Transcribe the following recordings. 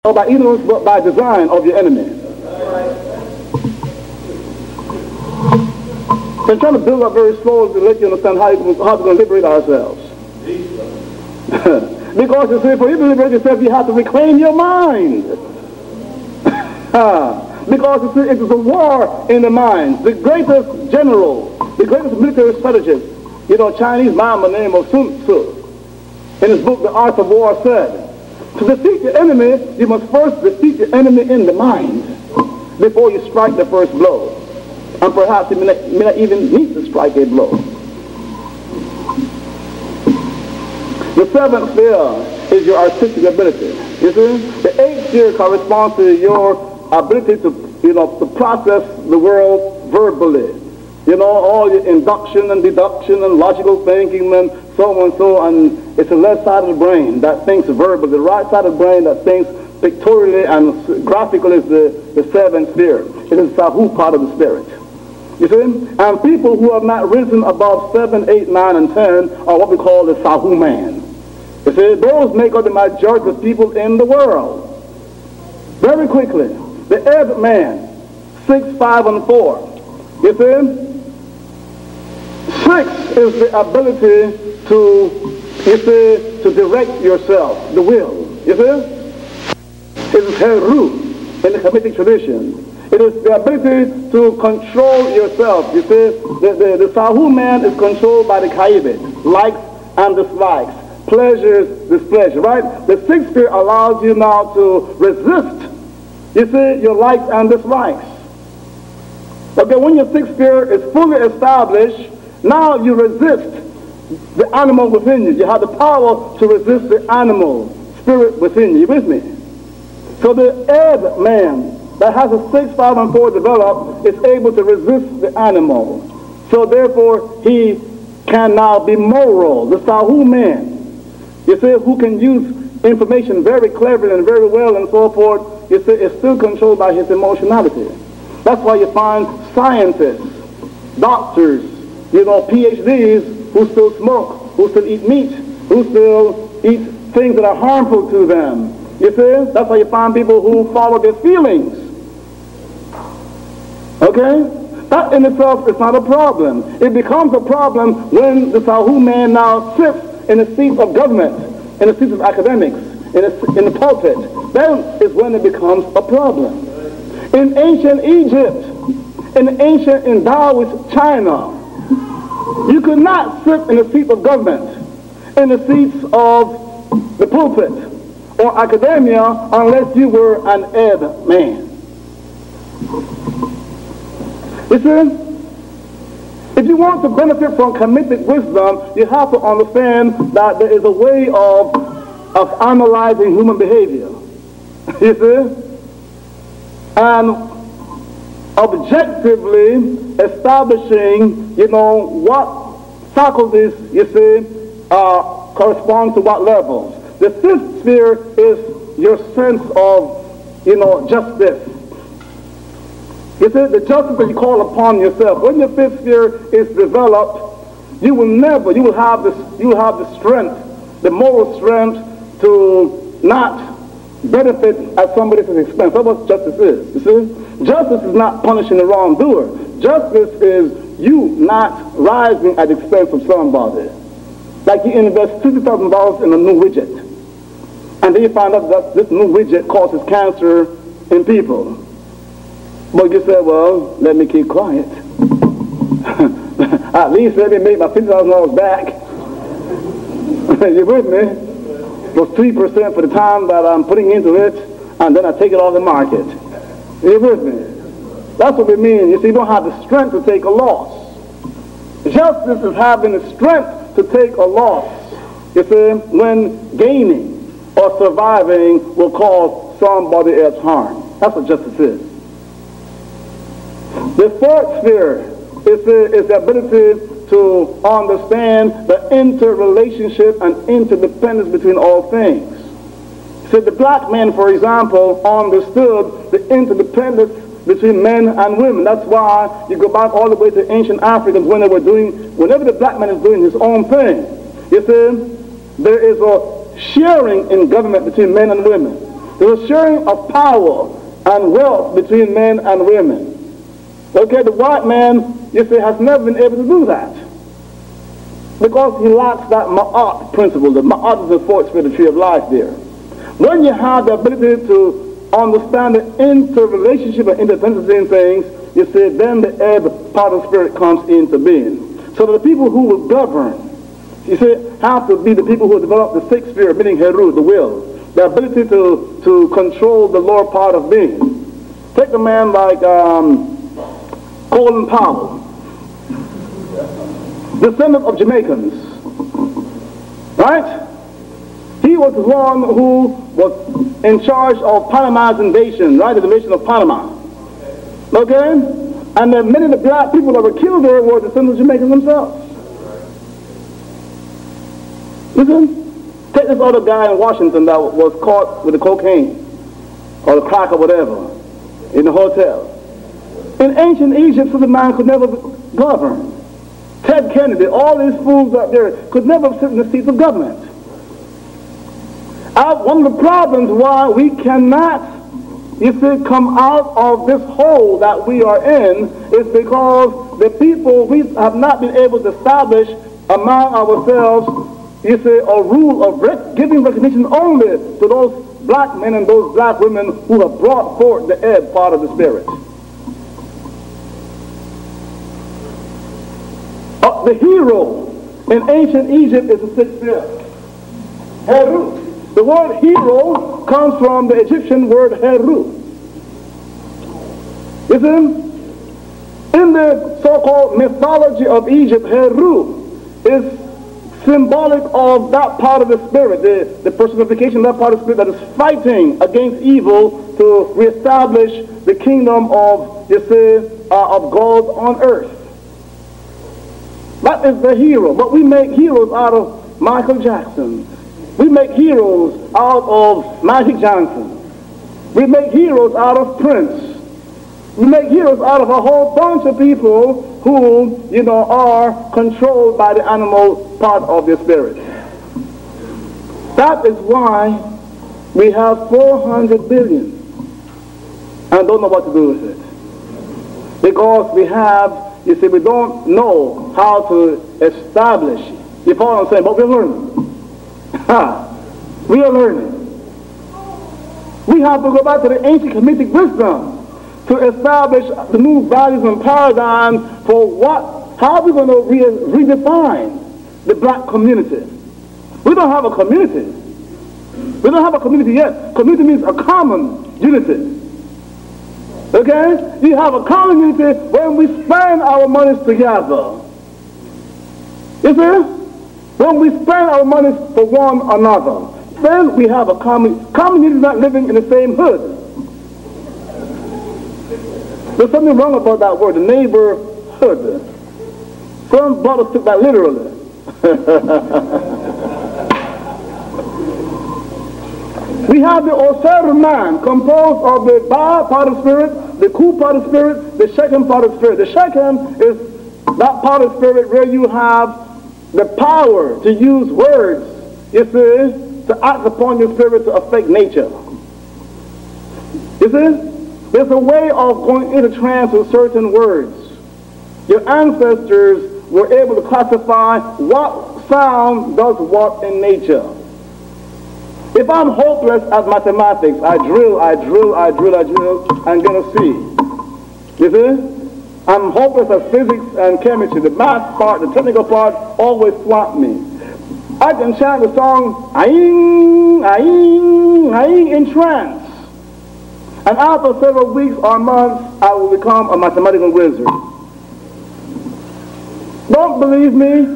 or by ignorance, but by design of your enemy. So I'm trying to build up very slowly to let you understand how we're going to liberate ourselves. Because you see, for you to liberate yourself, you have to reclaim your mind. Because you see, it is a war in the mind. The greatest general, the greatest military strategist, Chinese man by the name of Sun Tzu, in his book, The Art of War, said, to defeat your enemy, you must first defeat your enemy in the mind before you strike the first blow. And perhaps you may not even need to strike a blow. The seventh sphere is your artistic ability. You see? The eighth sphere corresponds to your ability to process the world verbally. All your induction and deduction and logical thinking and so and it's the left side of the brain that thinks verbally. The right side of the brain that thinks pictorially and graphically is the seventh sphere. It is the Sahu part of the spirit. You see? And people who have not risen above 7, 8, 9, and 10 are what we call the Sahu man. You see? Those make up the majority of people in the world. Very quickly, the Ebb man, 6, 5, and 4. You see? 6 is the ability to direct yourself, the will. You see? It is Heru in the Hamitic tradition. It is the ability to control yourself. You see, the Sahu man is controlled by the Kaibit, likes and dislikes, pleasures, displeasure, right? The sixth sphere allows you now to resist, you see, your likes and dislikes. Okay, when your sixth sphere is fully established, now you resist the animal within you. You have the power to resist the animal spirit within you. You with me? So the Ebb man that has a 6, 5, and 4 developed is able to resist the animal. So therefore he can now be moral. The Sahu man, you see, who can use information very cleverly and very well and so forth, you see, is still controlled by his emotionality. That's why you find scientists, doctors, PhDs who still smoke, who still eat meat, who still eat things that are harmful to them. You see? That's why you find people who follow their feelings. Okay? That in itself is not a problem. It becomes a problem when the Sahu man now sits in the seat of government, in the seat of academics, in the pulpit. Then is when it becomes a problem. In ancient Egypt, in ancient Taoist China, you could not sit in the seat of government, in the seats of the pulpit or academia unless you were an Ebb man. You see, if you want to benefit from Kemetic wisdom, you have to understand that there is a way of analyzing human behavior. You see? And objectively establishing, what faculties, you see, correspond to what levels. The fifth sphere is your sense of, justice. You see, the justice that you call upon yourself. When your fifth sphere is developed, you will have the strength, the moral strength to not benefit at somebody's expense. That's what justice is. You see? Justice is not punishing the wrongdoer. Justice is you not rising at the expense of somebody. Like you invest $50,000 in a new widget, and then you find out that this new widget causes cancer in people. But you say, well, let me keep quiet. At least let me make my $50,000 back. You with me? It was 3% for the time that I'm putting into it, and then I take it off the market. You with me? That's what we mean. You see, you don't have the strength to take a loss. Justice is having the strength to take a loss. You see, when gaining or surviving will cause somebody else harm. That's what justice is. The fourth sphere is the ability to understand the interrelationship and interdependence between all things. So the black man, for example, understood the interdependence between men and women. That's why you go back all the way to ancient Africans whenever the black man is doing his own thing. You see, there is a sharing in government between men and women. There's a sharing of power and wealth between men and women. Okay, the white man, you see, has never been able to do that, because he lacks that ma'at principle. The ma'at is the fourth spirit, the tree of life there. When you have the ability to understand the interrelationship and interdependency in things, you see, then the ebb part of the spirit comes into being. So that the people who will govern, you see, have to be the people who develop the sixth spirit, meaning Heru, the will, the ability to control the lower part of being. Take a man like Colin Powell, descendant of Jamaicans, right? He was the one who was in charge of Panama's invasion, right? The invasion of Panama. Okay? And many of the black people that were killed there were descendants of Jamaicans themselves. Listen, take this other guy in Washington that was caught with the cocaine or the crack or whatever in the hotel. In ancient Egypt, such a man could never govern. Ted Kennedy, all these fools out there could never sit in the seats of government. One of the problems why we cannot, you see, come out of this hole that we are in is because the people, we have not been able to establish among ourselves, you see, a rule of giving recognition only to those black men and those black women who have brought forth the ebb part of the spirit. The hero in ancient Egypt is the sixth spirit, Heru. The word hero comes from the Egyptian word Heru. You see, in the so-called mythology of Egypt, Heru is symbolic of that part of the spirit, the personification of that part of the spirit that is fighting against evil to reestablish the kingdom of, you see, of God on earth. That is the hero. But we make heroes out of Michael Jackson. We make heroes out of Magic Johnson. We make heroes out of Prince. We make heroes out of a whole bunch of people who, you know, are controlled by the animal part of their spirit. That is why we have 400 billion and don't know what to do with it. Because we have, you see, we don't know how to establish. You follow what I'm saying? But we're learning. We are learning. We have to go back to the ancient Kemetic wisdom to establish the new values and paradigm for how are we going to redefine the black community. We don't have a community. We don't have a community yet. Community means a common unity. Okay? You have a common unity when we spend our monies together. You see? When we spend our monies for one another, then we have a common unity, not living in the same hood. There's something wrong about that word, the neighborhood. Some brothers took that literally. We have the Osir man composed of the Ba part of spirit, the Ku part of spirit, the Shechem part of spirit. The Shechem is that part of spirit where you have the power to use words, you see, to act upon your spirit to affect nature. You see? There's a way of going into trance with certain words. Your ancestors were able to classify what sound does what in nature. If I'm hopeless at mathematics, I drill, I'm going to see. You see? I'm hopeless at physics and chemistry. The math part, the technical part, always swamp me. I can chant the song, aing, aing, aing, in trance. And after several weeks or months, I will become a mathematical wizard. Don't believe me?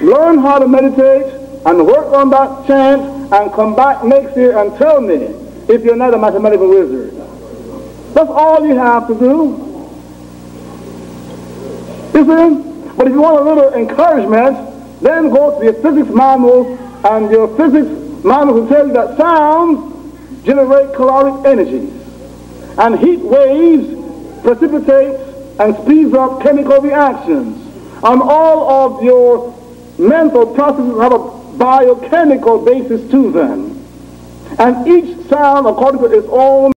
Learn how to meditate and work on that chant and come back next year and tell me if you're not a mathematical wizard. That's all you have to do. You see? But if you want a little encouragement, then go to your physics manual, and your physics manual will tell you that sounds generate caloric energies. And heat waves precipitate and speeds up chemical reactions. And all of your mental processes have a biochemical basis to them. and each sound according to its own